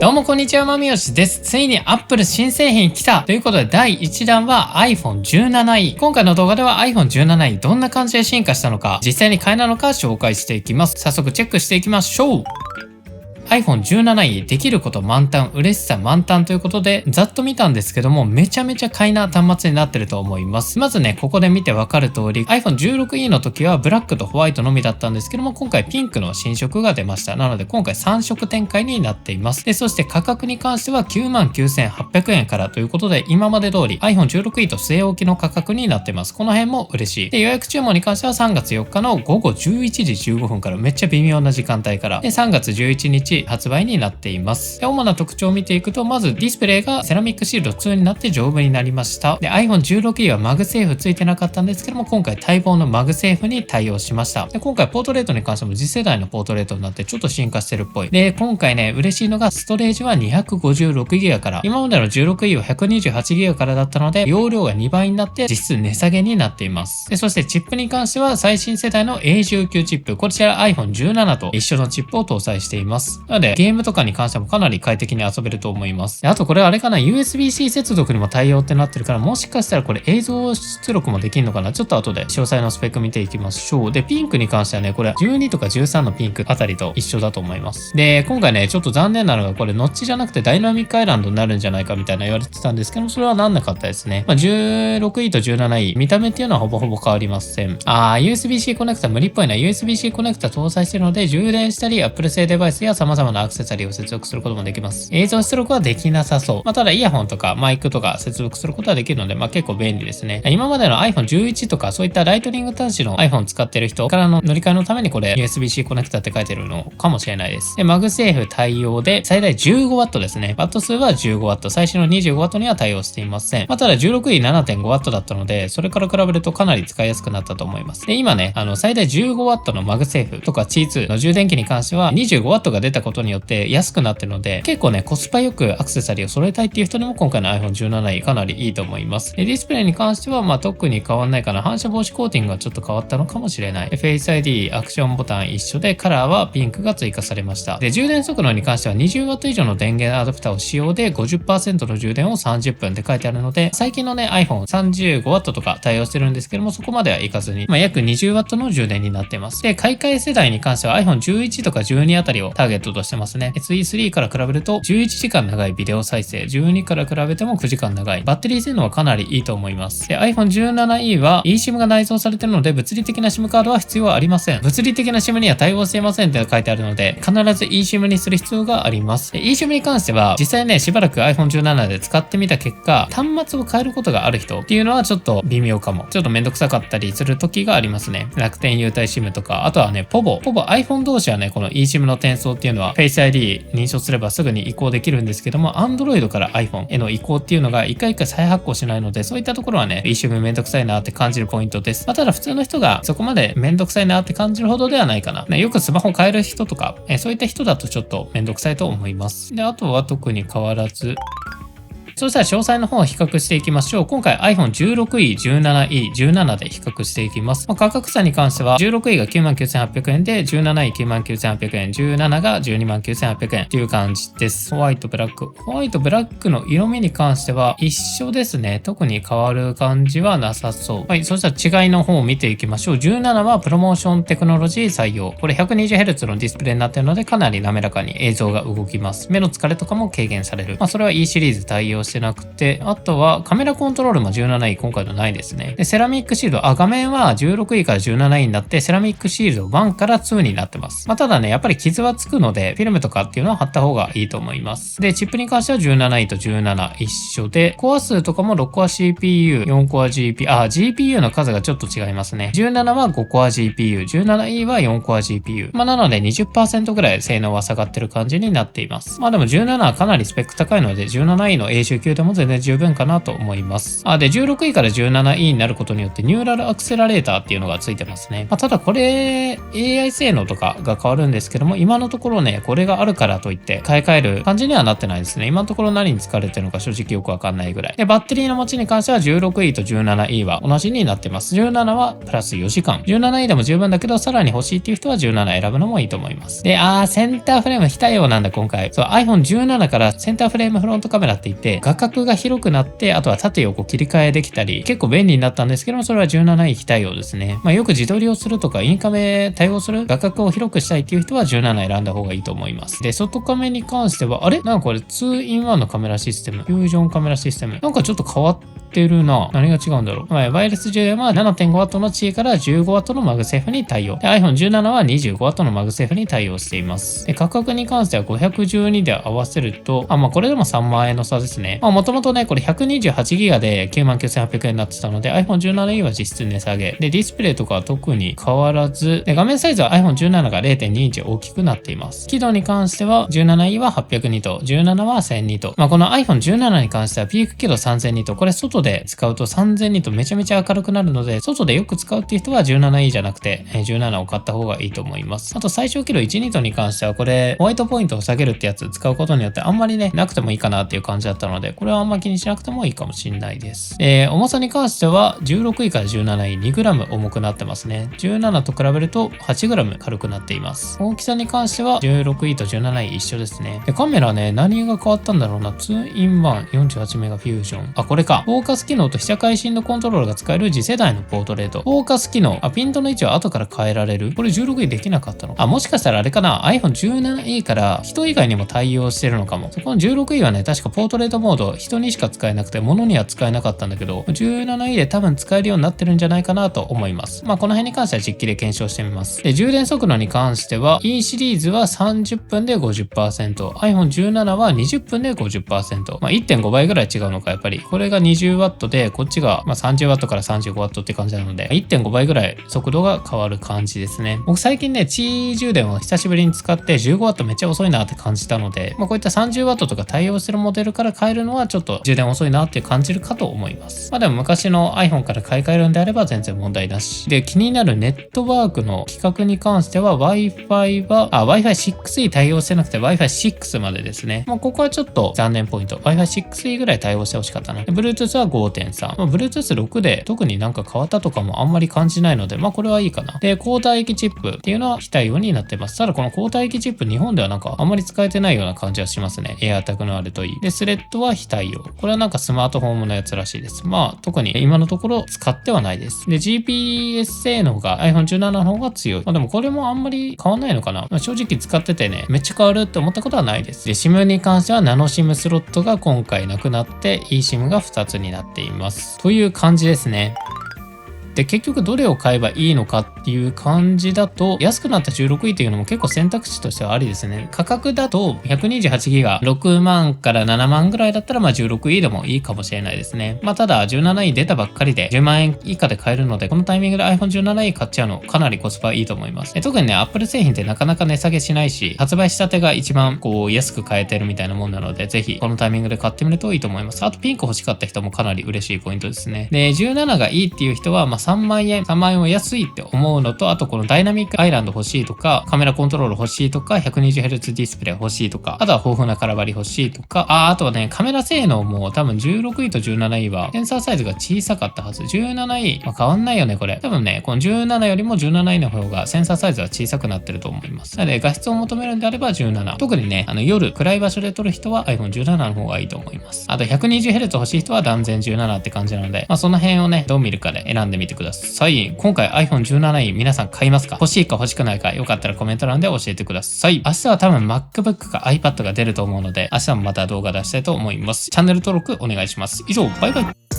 どうもこんにちは、まみよしです。ついに Apple 新製品来たということで第1弾は iPhone 17i。今回の動画では iPhone 17i どんな感じで進化したのか、実際に買えなのか紹介していきます。早速チェックしていきましょう。iPhone 17i できること満タン、嬉しさ満タンということで、ざっと見たんですけども、めちゃめちゃ買いな端末になってると思います。まずね、ここで見てわかる通り、iPhone 16i の時はブラックとホワイトのみだったんですけども、今回ピンクの新色が出ました。なので今回3色展開になっています。で、そして価格に関しては 99,800 円からということで、今まで通り iPhone 16i と据え置きの価格になってます。この辺も嬉しい。で、予約注文に関しては3月4日の午後11時15分からめっちゃ微妙な時間帯から、で、3月11日発売になっています。で、主な特徴を見ていくと、まずディスプレイがセラミックシールド2になって丈夫になりました。で、iPhone 16i はマグセーフついてなかったんですけども、今回待望のマグセーフに対応しました。で、今回ポートレートに関しても次世代のポートレートになってちょっと進化してるっぽい。で、今回ね、嬉しいのがストレージは 256GB から、今までの 16i は 128GB からだったので、容量が2倍になって実質値下げになっています。で、そしてチップに関しては最新世代の A19 チップ、こちら iPhone 17と一緒のチップを搭載しています。なので、ゲームとかに関してもかなり快適に遊べると思います。で、あとこれあれかな、USB-C 接続にも対応ってなってるから、もしかしたらこれ映像出力もできるのかな。ちょっと後で詳細のスペック見ていきましょう。で、ピンクに関してはね、これ12とか13のピンクあたりと一緒だと思います。で、今回ね、ちょっと残念なのがこれノッチじゃなくてダイナミックアイランドになるんじゃないかみたいな言われてたんですけど、それはなんなかったですね。16i と 17i、見た目っていうのはほぼほぼ変わりません。USB-C コネクタ無理っぽいな。USB-C コネクタ搭載してるので、充電したり Apple 製デバイスや様々なアクセサリーを接続することもできます。映像出力はできなさそう。ただイヤホンとかマイクとか接続することはできるので、結構便利ですね。今までの iPhone 11とかそういったライトニング端子の iPhone 使ってる人からの乗り換えのためにこれ USB-C コネクタって書いてるのかもしれないです。で、マグセーフ対応で最大 15W ですね。ワット数は 15W。最新の 25W には対応していません。ただ 16i 7.5W だったので、それから比べるとかなり使いやすくなったと思います。で、今ね、最大 15W のマグセーフとか Qi2 の充電器に関しては 25W が出たことによって安くなってるので、結構ね、コスパよくアクセサリーを揃えたいっていう人にも今回の iPhone 17i かなりいいと思います。で、ディスプレイに関しては特に変わんないかな。反射防止コーティングがちょっと変わったのかもしれない。Face ID、アクションボタン一緒で、カラーはピンクが追加されました。で、充電速度に関しては 20W 以上の電源アダプターを使用で 50% の充電を30分って書いてあるので、最近のね、iPhone35W とか対応してるんですけども、そこまではいかずに、約 20W の充電になっています。で、買い替え世代に関しては iPhone11 とか12あたりをターゲットとしてますね。SE3 から比べると11時間長いビデオ再生、12から比べても9時間長い。バッテリー性能はかなりいいと思います。で、iPhone 17i は eSIM が内蔵されているので、物理的な SIM カードは必要はありません。物理的な SIM には対応していませんって書いてあるので、必ず eSIM にする必要があります。で、eSIM に関しては、実際ね、しばらく iPhone 17で使ってみた結果、端末を変えることがある人っていうのはちょっと微妙かも。ちょっとめんどくさかったりする時がありますね。楽天優待 SIM とか、あとはね、iPhone 同士はね、この eSIM の転送っていうのは Face ID 認証すればすぐに移行できるんですけども、Android から iPhone への移行っていうのが一回一回再発行しないので、そういったところはね、eSIM めんどくさいなって感じるポイントです。ただ普通の人がそこまでめんどくさいなって感じるほどではないかな。ね、よくスマホ変える人とか、そういった人だとちょっとめんどくさいと思います。で、あとは特に変わらず、そしたら詳細の方を比較していきましょう。今回 iPhone 16i、17i、17で比較していきます。価格差に関しては 16i が 99,800 円で 17i 99,800 円、17が 129,800 円という感じです。ホワイト、ブラック。ホワイト、ブラックの色味に関しては一緒ですね。特に変わる感じはなさそう。はい、そしたら違いの方を見ていきましょう。17はプロモーションテクノロジー採用。これ 120Hz のディスプレイになっているのでかなり滑らかに映像が動きます。目の疲れとかも軽減される。それは E シリーズ対応してなくて、あとはカメラコントロールも 17i 今回のないですね。で、セラミックシールド、画面は 16i から 17i になってセラミックシールド1から2になってます。ただね、やっぱり傷はつくのでフィルムとかっていうのは貼った方がいいと思います。で、チップに関しては 17i と17一緒で、コア数とかも6コア CPU、4コア GPU、GPU の数がちょっと違いますね。17は5コア GPU、17i は4コア GPU。なので 20% ぐらい性能は下がってる感じになっています。でも17はかなりスペック高いので 17i の A19 49でも全然十分かなと思います。で、16位から 17位になることによってニューラルアクセラレーターっていうのがついてますね。ただこれ AI 性能とかが変わるんですけども、今のところね、これがあるからといって買い替える感じにはなってないですね。今のところ何に使われてるのか正直よくわかんないぐらい。で、バッテリーの持ちに関しては16位と17位は同じになってます。17はプラス4時間。17位でも十分だけど、さらに欲しいっていう人は17選ぶのもいいと思います。で、センターフレーム非対応なんだ今回。そう、iPhone 17からセンターフレームフロントカメラって言って、画角が広くなって、あとは縦横切り替えできたり、結構便利になったんですけども、それは17位非対応ですね。よく自撮りをするとか、インカメ対応する画角を広くしたいっていう人は17選んだ方がいいと思います。で、外カメに関しては、なんかこれ 2-in-1 のカメラシステム、フュージョンカメラシステム。なんかちょっと変わってるな。何が違うんだろう。ワイヤレス充電は 7.5W の遅延から 15W のマグセーフに対応。で、iPhone 17は 25W のマグセーフに対応しています。で、価格に関しては512で合わせると、これでも3万円の差ですね。もともとね、これ 128GB で 99,800 円になってたので、iPhone 17E は実質値下げ。で、ディスプレイとかは特に変わらず、で、画面サイズは iPhone 17が 0.2 インチ大きくなっています。輝度に関しては 17E は800ニット、17は1000ニット。この iPhone 17に関してはピーク輝度3000ニット。これ外で使うと3000ニットめちゃめちゃ明るくなるので、外でよく使うっていう人は 17E じゃなくて17を買った方がいいと思います。あと最小輝度1ニットに関してはこれホワイトポイントを下げるってやつ使うことによってあんまりね、なくてもいいかなっていう感じだったので、これはあんま気にしなくてもいいかもしれないです。重さに関しては16位から17位 2g 重くなってますね。17と比べると 8g 軽くなっています。大きさに関しては16位と17位一緒ですね。で、カメラね、何が変わったんだろうな。2-in-1 48メガフュージョン。これか。フォーカス機能と被写界深度コントロールが使える次世代のポートレート。フォーカス機能。ピントの位置は後から変えられる。これ16位できなかったの。もしかしたらあれかな。iPhone 17E から人以外にも対応してるのかも。そこの 16E はね、確かポートレートモード、人にしか使えなくて、物には使えなかったんだけど、17E で多分使えるようになってるんじゃないかなと思います。この辺に関しては実機で検証してみます。で、充電速度に関しては、E シリーズは30分で 50%、iPhone 17は20分で 50%。1.5 倍ぐらい違うのか、やっぱり。これが 20W で、こっちが30W から 35W って感じなので、1.5 倍ぐらい速度が変わる感じですね。僕最近ね、Qi 充電を久しぶりに使って 15W めっちゃ遅いなって感じたので、こういった 30W とか対応してるモデルから変えるのはちょっと充電遅いなって感じるかと思います。でも昔の iPhone から買い替えるんであれば全然問題なし。で、気になるネットワークの規格に関しては Wi-Fi は、Wi-Fi 6E 対応してなくて Wi-Fi 6までですね。ここはちょっと残念ポイント。Wi-Fi 6E ぐらい対応してほしかったな。Bluetooth は 5.3。Bluetooth 6で特になんか変わったとかもあんまり感じないので、これはいいかな。で、交代域チップっていうのは非対応になってます。ただこの交代域チップ日本ではなんかあんまり使えてないような感じはしますね。AirTag のあるといい。で、スレッドは非対応。これはなんかスマートフォンのやつらしいです。特に今のところ使ってはないです。で、GPS 性能が iPhone 17の方が強い。でもこれもあんまり変わんないのかな。正直使っててね、めっちゃ変わるって思ったことはないです。で、SIM に関してはナノ SIM スロットが今回なくなって eSIM が2つになっています。という感じですね。で、結局どれを買えばいいのかっていう感じだと、安くなった16位っていうのも結構選択肢としてはありですね。価格だと 128GB が6万から7万ぐらいだったら16位でもいいかもしれないですね。ただ 17位出たばっかりで10万円以下で買えるので、このタイミングで iPhone 17E 買っちゃうのかなりコスパいいと思います。特にね、Apple 製品ってなかなか値下げしないし、発売したてが一番安く買えてるみたいなもんなので、ぜひこのタイミングで買ってみるといいと思います。あとピンク欲しかった人もかなり嬉しいポイントですね。で、17がいいっていう人は3万円は安いって思うのと、あとこのダイナミックアイランド欲しいとか、カメラコントロール欲しいとか、120Hz ディスプレイ欲しいとか、あとは豊富なカラバリ欲しいとか、あとはね、カメラ性能も多分16位と 17位はセンサーサイズが小さかったはず。17位、変わんないよね、これ。多分ね、この17よりも17位の方がセンサーサイズは小さくなってると思います。なので画質を求めるんであれば17。特にね、夜暗い場所で撮る人は iPhone 17の方がいいと思います。あと 120Hz 欲しい人は断然17って感じなので、その辺をね、どう見るかで選んでみてください。今回 iPhone 17皆さん買いますか？欲しいか欲しくないか、よかったらコメント欄で教えてください。明日は多分 MacBook か iPad が出ると思うので、明日もまた動画出したいと思います。チャンネル登録お願いします。以上、バイバイ。